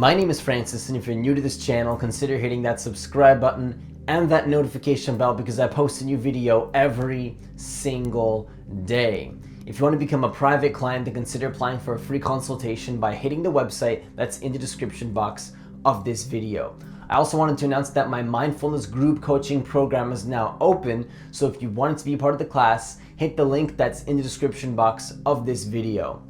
My name is Francis, and if you're new to this channel, consider hitting that subscribe button and that notification bell because I post a new video every single day. If you want to become a private client, then consider applying for a free consultation by hitting the website that's in the description box of this video. I also wanted to announce that my mindfulness group coaching program is now open, so if you wanted to be a part of the class, hit the link that's in the description box of this video.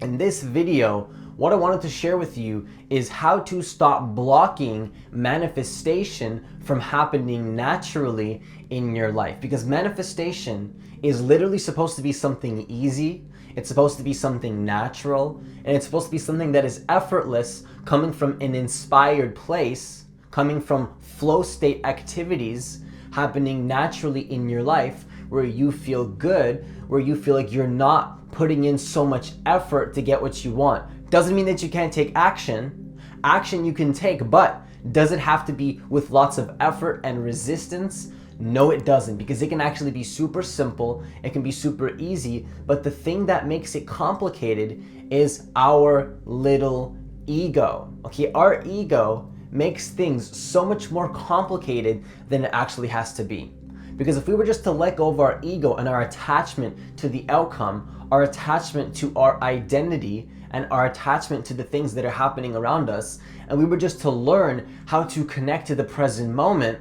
In this video, what I wanted to share with you is how to stop blocking manifestation from happening naturally in your life. Because manifestation is literally supposed to be something easy, it's supposed to be something natural, and it's supposed to be something that is effortless, coming from an inspired place, coming from flow state activities happening naturally in your life where you feel good, where you feel like you're not putting in so much effort to get what you want. Doesn't mean that you can't take action. Action you can take, but does it have to be with lots of effort and resistance? No, it doesn't, because it can actually be super simple. It can be super easy, but the thing that makes it complicated is our little ego. Okay, our ego makes things so much more complicated than it actually has to be. Because if we were just to let go of our ego and our attachment to the outcome, our attachment to our identity, and our attachment to the things that are happening around us, and we were just to learn how to connect to the present moment,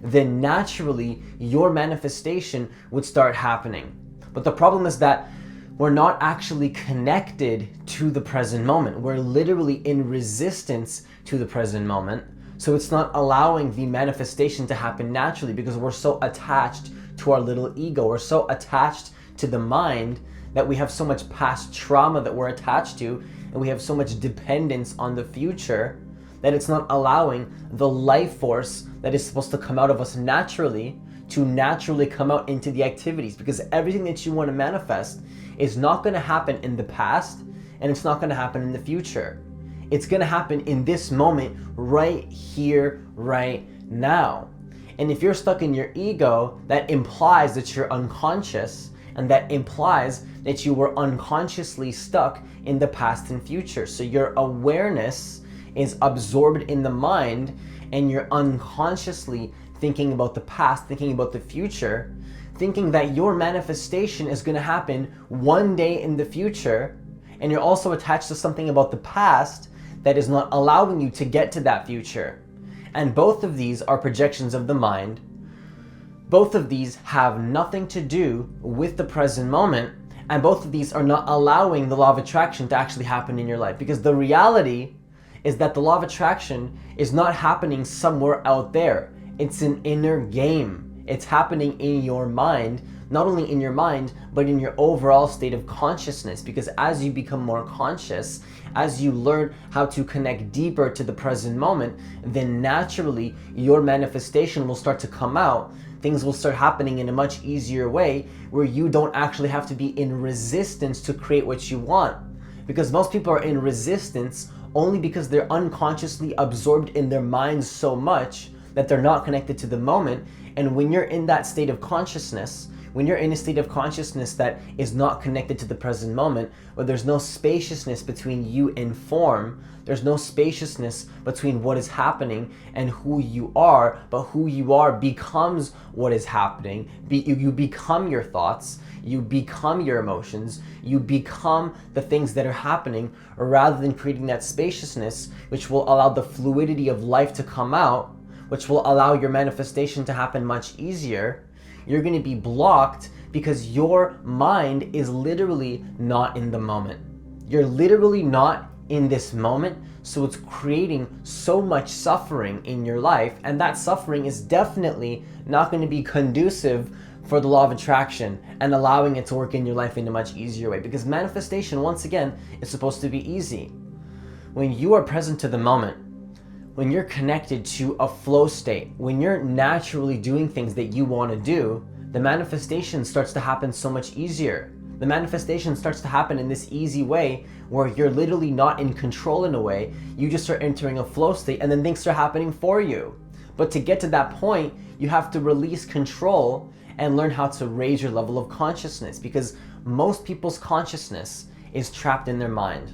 then naturally your manifestation would start happening. But the problem is that we're not actually connected to the present moment. We're literally in resistance to the present moment. So it's not allowing the manifestation to happen naturally because we're so attached to our little ego. We're so attached to the mind that we have so much past trauma that we're attached to, and we have so much dependence on the future that it's not allowing the life force that is supposed to come out of us naturally to naturally come out into the activities, because everything that you want to manifest is not going to happen in the past, and it's not going to happen in the future. It's going to happen in this moment, right here, right now. And if you're stuck in your ego, that implies that you're unconscious, and that implies that you were unconsciously stuck in the past and future. So your awareness is absorbed in the mind, and you're unconsciously thinking about the past, thinking about the future, thinking that your manifestation is going to happen one day in the future, and you're also attached to something about the past that is not allowing you to get to that future. And both of these are projections of the mind. Both of these have nothing to do with the present moment, and both of these are not allowing the law of attraction to actually happen in your life, because the reality is that the law of attraction is not happening somewhere out there. It's an inner game. It's happening in your mind, not only in your mind, but in your overall state of consciousness, because as you become more conscious, as you learn how to connect deeper to the present moment, then naturally your manifestation will start to come out. Things will start happening in a much easier way where you don't actually have to be in resistance to create what you want. Because most people are in resistance only because they're unconsciously absorbed in their minds so much that they're not connected to the moment. And when you're in that state of consciousness, when you're in a state of consciousness that is not connected to the present moment, where there's no spaciousness between you and form, there's no spaciousness between what is happening and who you are, but who you are becomes what is happening. You become your thoughts, you become your emotions, you become the things that are happening, rather than creating that spaciousness, which will allow the fluidity of life to come out, which will allow your manifestation to happen much easier. You're going to be blocked because your mind is literally not in the moment. You're literally not in this moment, so it's creating so much suffering in your life, and that suffering is definitely not going to be conducive for the law of attraction and allowing it to work in your life in a much easier way, because manifestation, once again, is supposed to be easy. When you are present to the moment, when you're connected to a flow state, when you're naturally doing things that you want to do, the manifestation starts to happen so much easier. The manifestation starts to happen in this easy way where you're literally not in control in a way. You just start entering a flow state, and then things start happening for you. But to get to that point, you have to release control and learn how to raise your level of consciousness, because most people's consciousness is trapped in their mind.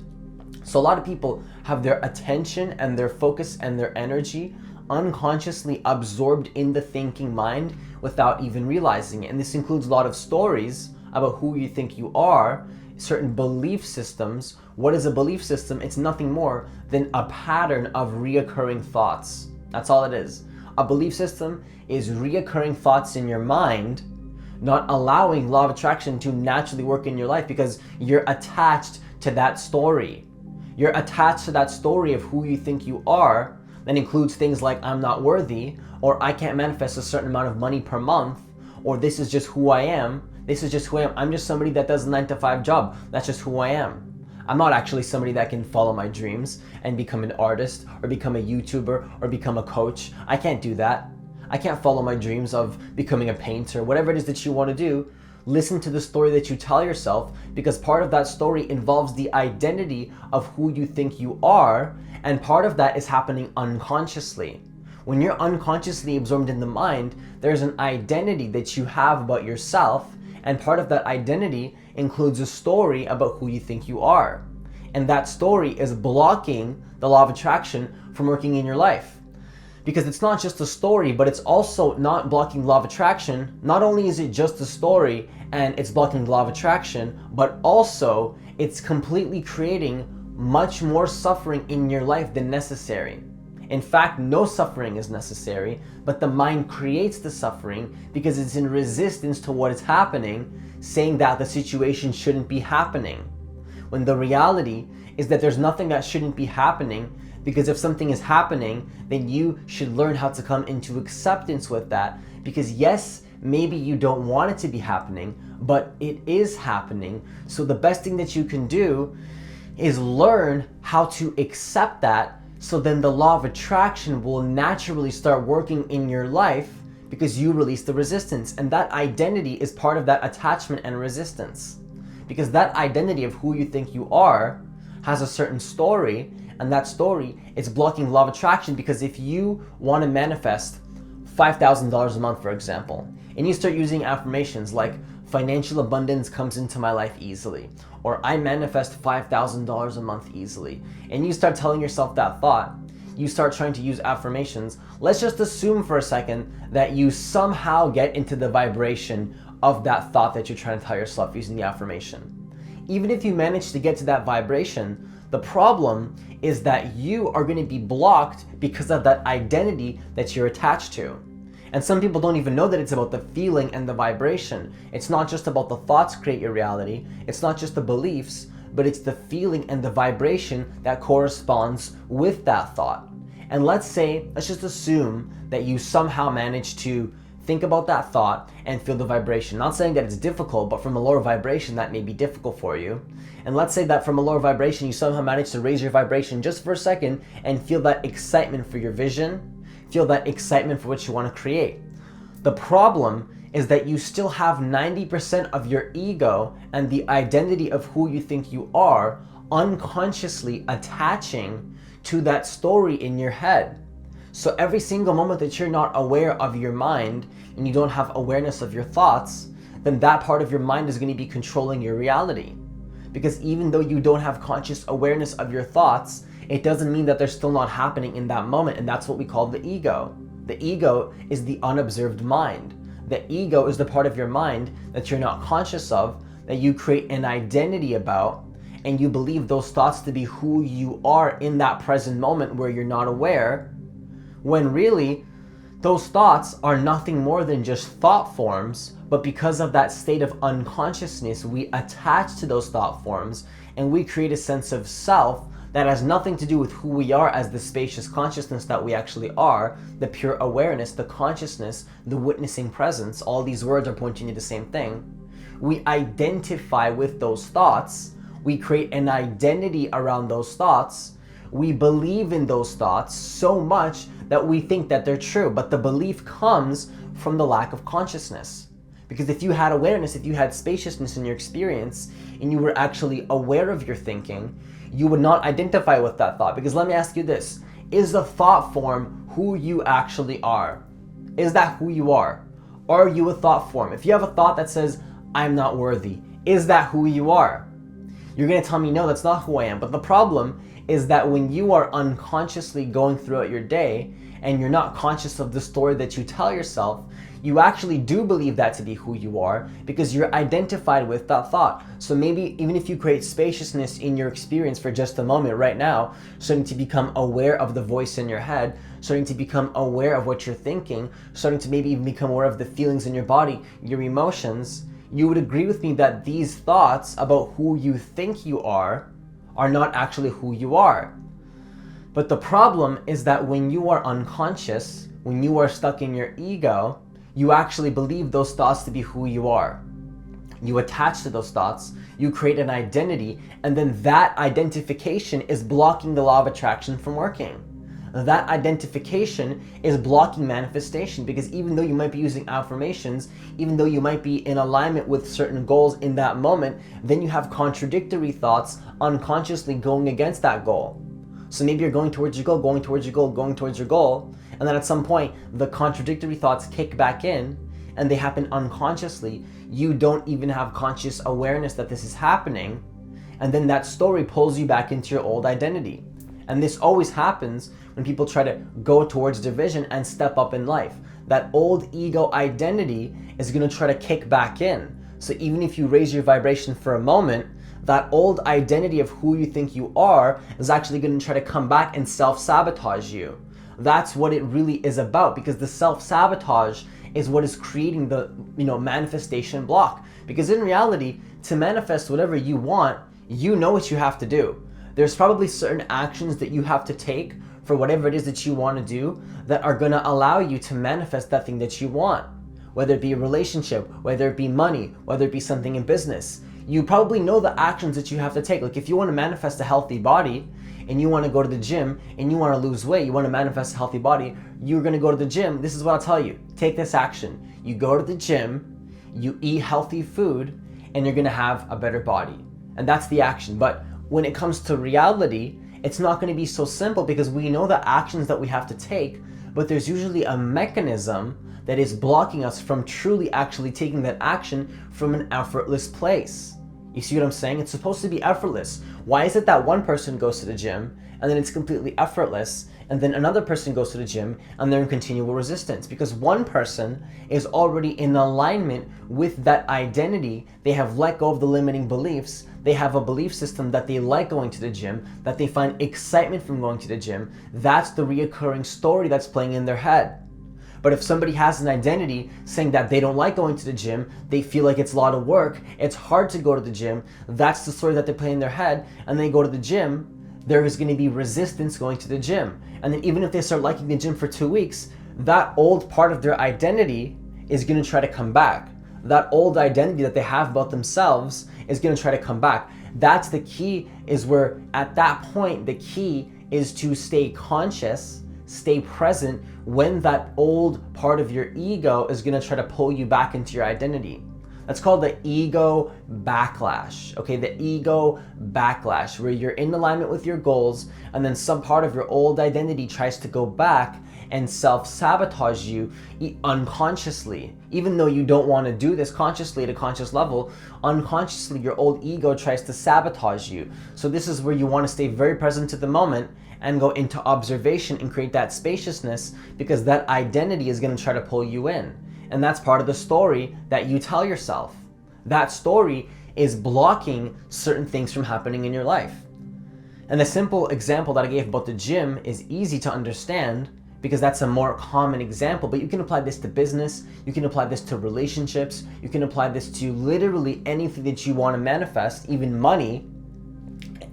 So a lot of people have their attention and their focus and their energy unconsciously absorbed in the thinking mind without even realizing it. And this includes a lot of stories about who you think you are, certain belief systems. What is a belief system? It's nothing more than a pattern of reoccurring thoughts. That's all it is. A belief system is reoccurring thoughts in your mind, not allowing law of attraction to naturally work in your life because you're attached to that story. You're attached to that story of who you think you are. That includes things like I'm not worthy, or I can't manifest a certain amount of money per month, or this is just who I am. This is just who I am. I'm just somebody that does a 9-to-5 job. That's just who I am. I'm not actually somebody that can follow my dreams and become an artist or become a YouTuber or become a coach. I can't do that. I can't follow my dreams of becoming a painter. Whatever it is that you want to do, listen to the story that you tell yourself, because part of that story involves the identity of who you think you are, and part of that is happening unconsciously. When you're unconsciously absorbed in the mind, there's an identity that you have about yourself, and part of that identity includes a story about who you think you are. And that story is blocking the law of attraction from working in your life. Because it's not just a story, but it's also not blocking law of attraction. Not only is it just a story and it's blocking the law of attraction, but also it's completely creating much more suffering in your life than necessary. In fact, no suffering is necessary, but the mind creates the suffering because it's in resistance to what is happening, saying that the situation shouldn't be happening. When the reality is that there's nothing that shouldn't be happening, because if something is happening, then you should learn how to come into acceptance with that. Because yes, maybe you don't want it to be happening, but it is happening. So the best thing that you can do is learn how to accept that, so then the law of attraction will naturally start working in your life because you release the resistance. And that identity is part of that attachment and resistance. Because that identity of who you think you are has a certain story, and that story is blocking law of attraction. Because if you want to manifest $5,000 a month, for example, and you start using affirmations like financial abundance comes into my life easily, or I manifest $5,000 a month easily, and you start telling yourself that thought, you start trying to use affirmations, let's just assume for a second that you somehow get into the vibration of that thought that you're trying to tell yourself using the affirmation. Even if you manage to get to that vibration, the problem is that you are going to be blocked because of that identity that you're attached to. And some people don't even know that it's about the feeling and the vibration. It's not just about the thoughts create your reality. It's not just the beliefs, but it's the feeling and the vibration that corresponds with that thought. And let's just assume that you somehow manage to think about that thought and feel the vibration. Not saying that it's difficult, but from a lower vibration that may be difficult for you. And let's say that from a lower vibration you somehow manage to raise your vibration just for a second and feel that excitement for your vision, feel that excitement for what you want to create. The problem is that you still have 90% of your ego and the identity of who you think you are unconsciously attaching to that story in your head. So every single moment that you're not aware of your mind and you don't have awareness of your thoughts, then that part of your mind is going to be controlling your reality. Because even though you don't have conscious awareness of your thoughts, it doesn't mean that they're still not happening in that moment. And that's what we call the ego. The ego is the unobserved mind. The ego is the part of your mind that you're not conscious of, that you create an identity about, and you believe those thoughts to be who you are in that present moment where you're not aware, when really those thoughts are nothing more than just thought forms. But because of that state of unconsciousness, we attach to those thought forms and we create a sense of self that has nothing to do with who we are as the spacious consciousness that we actually are, the pure awareness, the consciousness, the witnessing presence. All these words are pointing to the same thing. We identify with those thoughts. We create an identity around those thoughts. We believe in those thoughts so much that we think that they're true, but the belief comes from the lack of consciousness. Because if you had awareness, if you had spaciousness in your experience, and you were actually aware of your thinking, you would not identify with that thought. Because let me ask you this, is the thought form who you actually are? Is that who you are? Are you a thought form? If you have a thought that says, I'm not worthy, is that who you are? You're going to tell me, no, that's not who I am. But the problem is that when you are unconsciously going throughout your day and you're not conscious of the story that you tell yourself, you actually do believe that to be who you are because you're identified with that thought. So maybe even if you create spaciousness in your experience for just a moment right now, starting to become aware of the voice in your head, starting to become aware of what you're thinking, starting to maybe even become aware of the feelings in your body, your emotions, you would agree with me that these thoughts about who you think you are not actually who you are. But the problem is that when you are unconscious, when you are stuck in your ego, you actually believe those thoughts to be who you are. You attach to those thoughts, you create an identity, and then that identification is blocking the law of attraction from working. That identification is blocking manifestation because even though you might be using affirmations, even though you might be in alignment with certain goals in that moment, then you have contradictory thoughts unconsciously going against that goal. So maybe you're going towards your goal, going towards your goal, going towards your goal, and then at some point the contradictory thoughts kick back in and they happen unconsciously. You don't even have conscious awareness that this is happening, and then that story pulls you back into your old identity. And this always happens when people try to go towards their vision and step up in life. That old ego identity is going to try to kick back in. So even if you raise your vibration for a moment, that old identity of who you think you are is actually going to try to come back and self-sabotage you. That's what it really is about, because the self-sabotage is what is creating the manifestation block. Because in reality, to manifest whatever you want, you know what you have to do. There's probably certain actions that you have to take for whatever it is that you want to do that are going to allow you to manifest that thing that you want. Whether it be a relationship, whether it be money, whether it be something in business. You probably know the actions that you have to take. Like if you want to manifest a healthy body and you want to go to the gym and you want to lose weight, you want to manifest a healthy body, you're going to go to the gym. This is what I'll tell you. Take this action. You go to the gym, you eat healthy food, and you're going to have a better body. And that's the action. But when it comes to reality, it's not going to be so simple because we know the actions that we have to take, but there's usually a mechanism that is blocking us from truly actually taking that action from an effortless place. You see what I'm saying? It's supposed to be effortless. Why is it that one person goes to the gym and then it's completely effortless, and then another person goes to the gym and they're in continual resistance? Because one person is already in alignment with that identity. They have let go of the limiting beliefs. They have a belief system that they like going to the gym, that they find excitement from going to the gym. That's the reoccurring story that's playing in their head. But if somebody has an identity saying that they don't like going to the gym, they feel like it's a lot of work, it's hard to go to the gym, that's the story that they play in their head, and they go to the gym, there is going to be resistance going to the gym. And then even if they start liking the gym for 2 weeks, that old part of their identity is going to try to come back. That old identity that they have about themselves is going to try to come back. That's the key, is where at that point, the key is to stay conscious, stay present when that old part of your ego is going to try to pull you back into your identity. That's called the ego backlash. Okay, the ego backlash, where you're in alignment with your goals and then some part of your old identity tries to go back and self-sabotage you unconsciously. Even though you don't want to do this consciously at a conscious level, unconsciously your old ego tries to sabotage you. So this is where you want to stay very present to the moment and go into observation and create that spaciousness, because that identity is going to try to pull you in. And that's part of the story that you tell yourself. That story is blocking certain things from happening in your life. And the simple example that I gave about the gym is easy to understand because that's a more common example, but you can apply this to business, you can apply this to relationships, you can apply this to literally anything that you want to manifest, even money,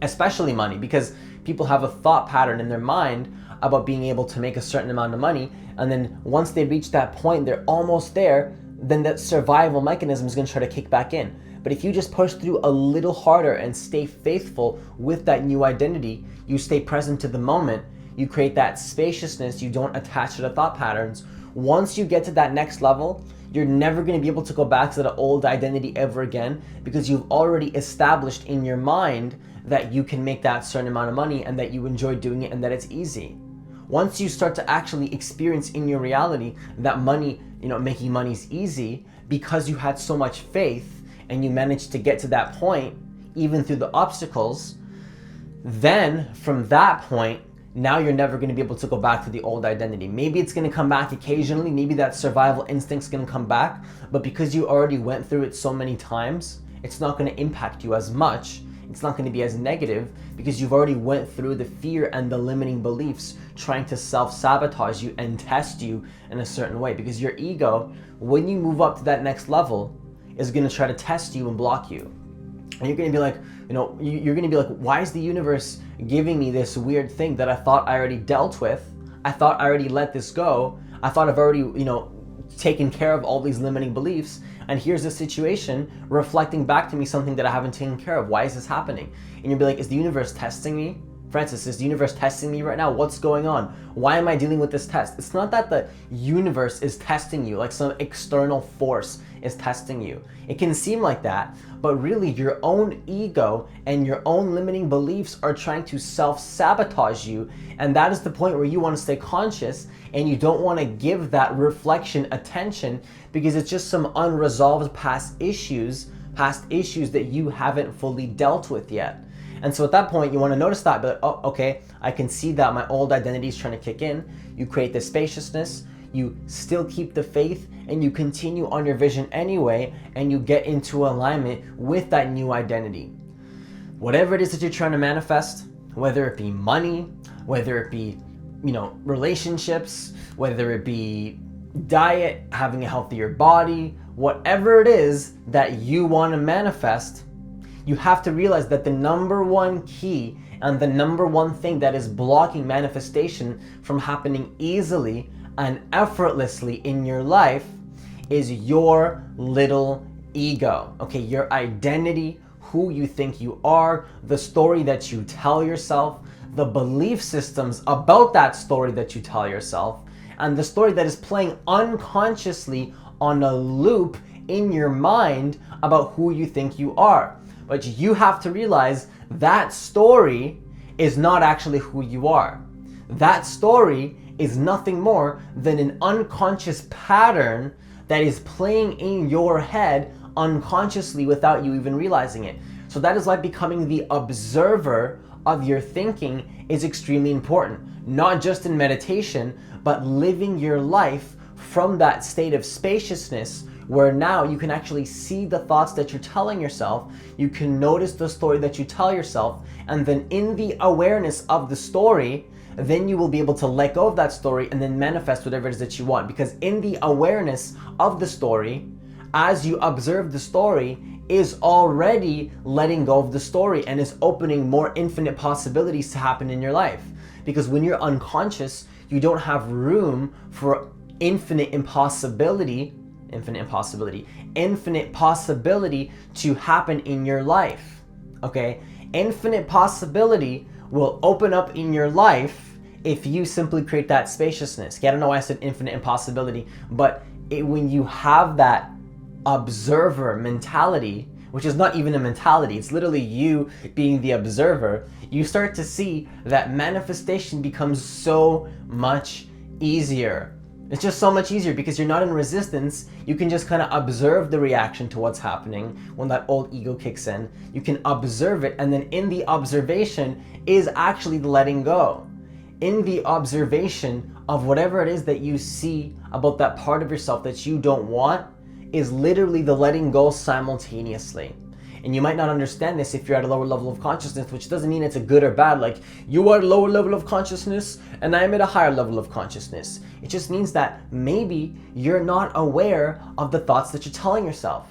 especially money, because people have a thought pattern in their mind about being able to make a certain amount of money, and then once they reach that point, they're almost there, then that survival mechanism is going to try to kick back in. But if you just push through a little harder and stay faithful with that new identity, you stay present to the moment, you create that spaciousness, you don't attach to the thought patterns. Once you get to that next level, you're never going to be able to go back to the old identity ever again, because you've already established in your mind that you can make that certain amount of money and that you enjoy doing it and that it's easy. Once you start to actually experience in your reality that money, making money is easy because you had so much faith and you managed to get to that point, even through the obstacles, then from that point, now you're never going to be able to go back to the old identity. Maybe it's going to come back occasionally. Maybe that survival instinct's going to come back. But because you already went through it so many times, it's not going to impact you as much. It's not going to be as negative because you've already went through the fear and the limiting beliefs trying to self-sabotage you and test you in a certain way. Because your ego, when you move up to that next level, is going to try to test you and block you. And you're going to be like, you're going to be like, why is the universe giving me this weird thing that I thought I already dealt with? I thought I already let this go. I thought I've already, taken care of all these limiting beliefs. And here's the situation reflecting back to me something that I haven't taken care of. Why is this happening? And you'll be like, is the universe testing me? Francis, is the universe testing me right now? What's going on? Why am I dealing with this test? It's not that the universe is testing you, like some external force is testing you. It can seem like that, but really your own ego and your own limiting beliefs are trying to self-sabotage you. And that is the point where you want to stay conscious and you don't want to give that reflection attention because it's just some unresolved past issues that you haven't fully dealt with yet. And so at that point, you want to notice that, but oh, okay, I can see that my old identity is trying to kick in. You create this spaciousness, you still keep the faith, and you continue on your vision anyway, and you get into alignment with that new identity. Whatever it is that you're trying to manifest, whether it be money, whether it be, relationships, whether it be diet, having a healthier body, whatever it is that you want to manifest, you have to realize that the number one key and the number one thing that is blocking manifestation from happening easily and effortlessly in your life is your little ego. Okay, your identity, who you think you are, the story that you tell yourself, the belief systems about that story that you tell yourself, and the story that is playing unconsciously on a loop in your mind about who you think you are. But you have to realize that story is not actually who you are. That story is nothing more than an unconscious pattern that is playing in your head unconsciously without you even realizing it. So that is why becoming the observer of your thinking is extremely important. Not just in meditation, but living your life from that state of spaciousness where now you can actually see the thoughts that you're telling yourself, you can notice the story that you tell yourself, and then in the awareness of the story, then you will be able to let go of that story and then manifest whatever it is that you want. Because in the awareness of the story, as you observe the story, is already letting go of the story and is opening more infinite possibilities to happen in your life. Because when you're unconscious, you don't have room for infinite possibility to happen in your life. Okay? Infinite possibility will open up in your life if you simply create that spaciousness. Okay, I don't know why I said infinite impossibility, but when you have that observer mentality, which is not even a mentality, it's literally you being the observer, you start to see that manifestation becomes so much easier. It's just so much easier because you're not in resistance. You can just kind of observe the reaction to what's happening when that old ego kicks in. You can observe it, and then in the observation is actually the letting go. In the observation of whatever it is that you see about that part of yourself that you don't want is literally the letting go simultaneously. And you might not understand this if you're at a lower level of consciousness, which doesn't mean it's a good or bad, like you are at a lower level of consciousness and I am at a higher level of consciousness. It just means that maybe you're not aware of the thoughts that you're telling yourself.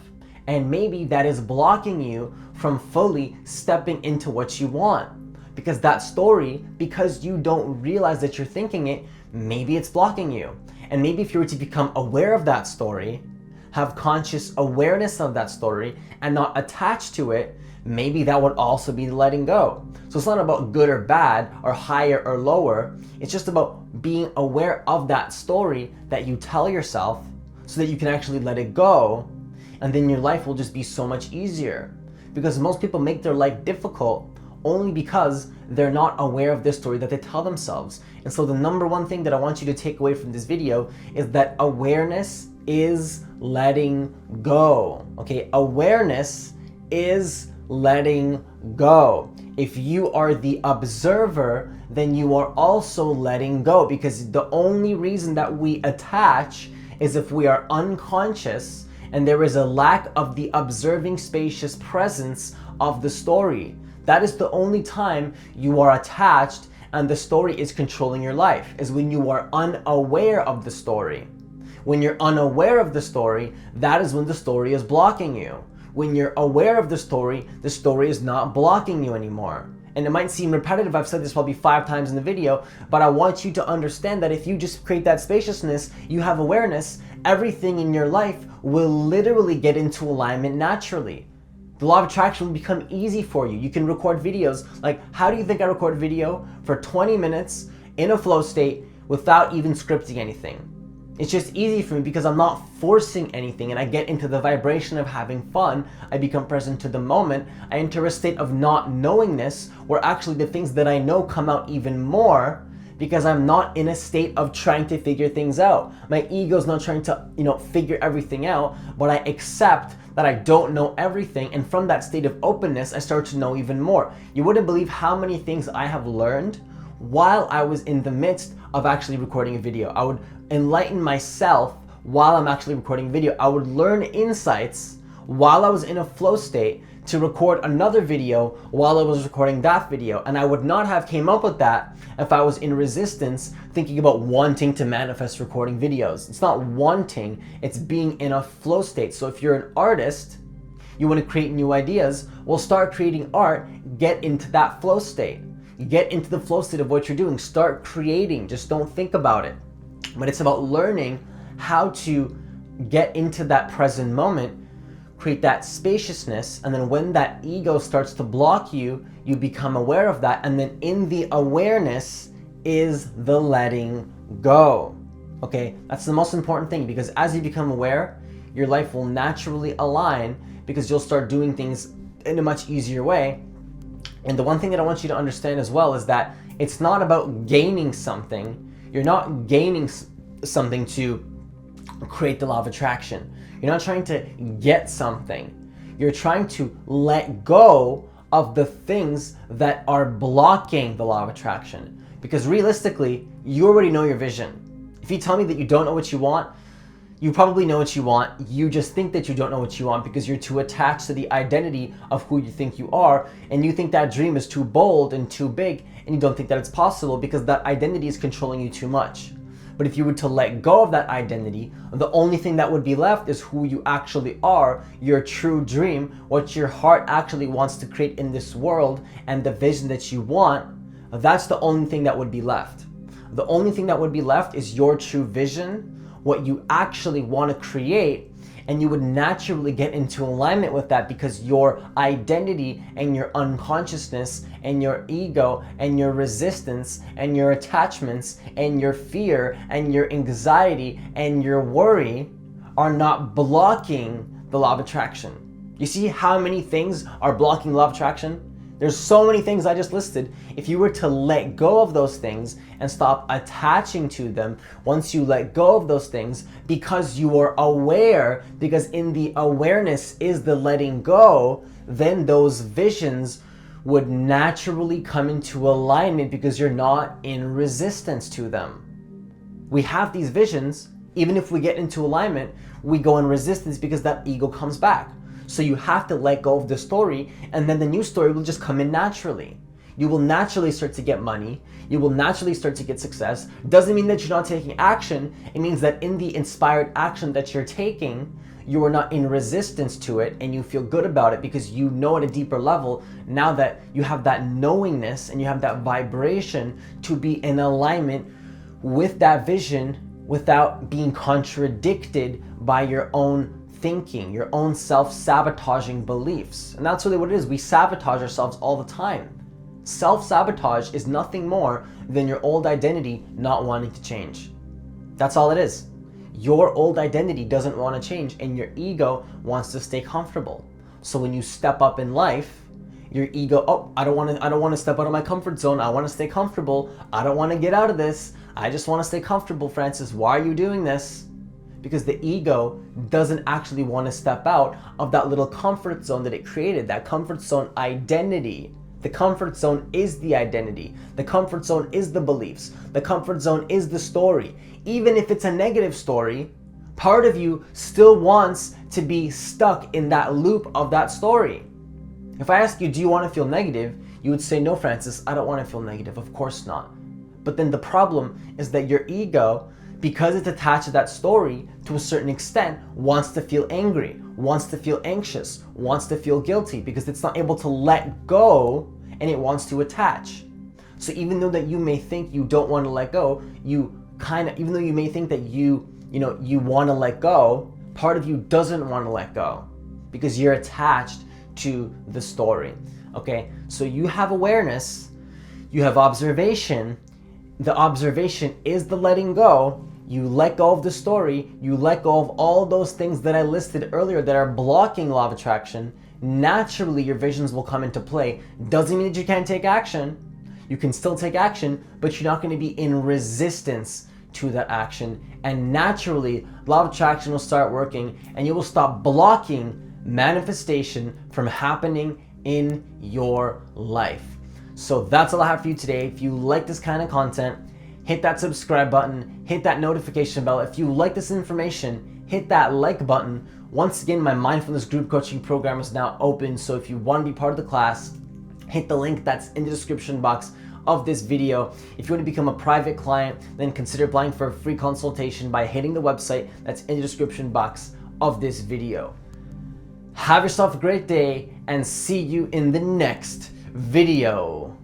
And maybe that is blocking you from fully stepping into what you want. Because that story, because you don't realize that you're thinking it, maybe it's blocking you. And maybe if you were to become aware of that story, have conscious awareness of that story and not attached to it, maybe that would also be letting go. So it's not about good or bad or higher or lower. It's just about being aware of that story that you tell yourself so that you can actually let it go, and then your life will just be so much easier. Because most people make their life difficult only because they're not aware of this story that they tell themselves. And so the number one thing that I want you to take away from this video is that awareness is letting go. Okay, awareness is letting go. If you are the observer, then you are also letting go, because the only reason that we attach is if we are unconscious and there is a lack of the observing spacious presence of the story. That is the only time you are attached and the story is controlling your life, is when you are unaware of the story. When you're unaware of the story, that is when the story is blocking you. When you're aware of the story is not blocking you anymore. And it might seem repetitive, I've said this probably 5 times in the video, but I want you to understand that if you just create that spaciousness, you have awareness, everything in your life will literally get into alignment naturally. The law of attraction will become easy for you. You can record videos. Like, how do you think I record video for 20 minutes in a flow state without even scripting anything? It's just easy for me because I'm not forcing anything, and I get into the vibration of having fun. I become present to the moment. I enter a state of not knowingness, where actually the things that I know come out even more, because I'm not in a state of trying to figure things out. My ego's not trying to, figure everything out, but I accept that I don't know everything, and from that state of openness, I start to know even more. You wouldn't believe how many things I have learned while I was in the midst of actually recording a video. I would enlighten myself while I'm actually recording a video. I would learn insights while I was in a flow state to record another video while I was recording that video. And I would not have came up with that if I was in resistance, thinking about wanting to manifest recording videos. It's not wanting, it's being in a flow state. So if you're an artist, you want to create new ideas, well, start creating art, get into that flow state. Get into the flow state of what you're doing. Start creating, just don't think about it. But it's about learning how to get into that present moment, create that spaciousness, and then when that ego starts to block you, you become aware of that, and then in the awareness is the letting go. Okay, that's the most important thing, because as you become aware, your life will naturally align, because you'll start doing things in a much easier way. And the one thing that I want you to understand as well is that it's not about gaining something. You're not gaining something to create the law of attraction. You're not trying to get something. You're trying to let go of the things that are blocking the law of attraction. Because realistically, you already know your vision. If you tell me that you don't know what you want, you probably know what you want. You just think that you don't know what you want because you're too attached to the identity of who you think you are, and you think that dream is too bold and too big, and you don't think that it's possible because that identity is controlling you too much. But if you were to let go of that identity, the only thing that would be left is who you actually are, your true dream, what your heart actually wants to create in this world, and the vision that you want. That's the only thing that would be left. The only thing that would be left is your true vision, what you actually want to create, and you would naturally get into alignment with that, because your identity and your unconsciousness and your ego and your resistance and your attachments and your fear and your anxiety and your worry are not blocking the law of attraction. You see how many things are blocking law of attraction? There's so many things I just listed. If you were to let go of those things and stop attaching to them, once you let go of those things, because you are aware, because in the awareness is the letting go, then those visions would naturally come into alignment because you're not in resistance to them. We have these visions, even if we get into alignment, we go in resistance because that ego comes back. So you have to let go of the story, and then the new story will just come in naturally. You will naturally start to get money. You will naturally start to get success. Doesn't mean that you're not taking action. It means that in the inspired action that you're taking, you are not in resistance to it, and you feel good about it because you know at a deeper level, now that you have that knowingness and you have that vibration, to be in alignment with that vision without being contradicted by your own thinking, your own self-sabotaging beliefs. And that's really what it is. We sabotage ourselves all the time. Self-sabotage is nothing more than your old identity not wanting to change. That's all it is. Your old identity doesn't want to change, and your ego wants to stay comfortable. So when you step up in life, your ego, oh, I don't want to step out of my comfort zone. I want to stay comfortable. I don't want to get out of this. I just want to stay comfortable, Francis. Why are you doing this? because the ego doesn't actually want to step out of that little comfort zone that it created, that comfort zone identity. The comfort zone is the identity. The comfort zone is the beliefs. The comfort zone is the story. Even if it's a negative story, part of you still wants to be stuck in that loop of that story. If I ask you, do you want to feel negative? You would say, no, Francis, I don't want to feel negative. Of course not. But then the problem is that your ego, because it's attached to that story to a certain extent, wants to feel angry, wants to feel anxious, wants to feel guilty because it's not able to let go and it wants to attach. So even though that you may think you don't want to let go, even though you may think that you want to let go, part of you doesn't want to let go because you're attached to the story. Okay, so you have awareness, you have observation. The observation is the letting go. You let go of the story, you let go of all those things that I listed earlier that are blocking law of attraction. Naturally, your visions will come into play. Doesn't mean that you can't take action. You can still take action, but you're not going to be in resistance to that action. And naturally, law of attraction will start working and you will stop blocking manifestation from happening in your life. So that's all I have for you today. If you like this kind of content, hit that subscribe button, hit that notification bell. If you like this information, hit that like button. Once again, my mindfulness group coaching program is now open. So if you want to be part of the class, hit the link that's in the description box of this video. If you want to become a private client, then consider applying for a free consultation by hitting the website that's in the description box of this video. Have yourself a great day and see you in the next video.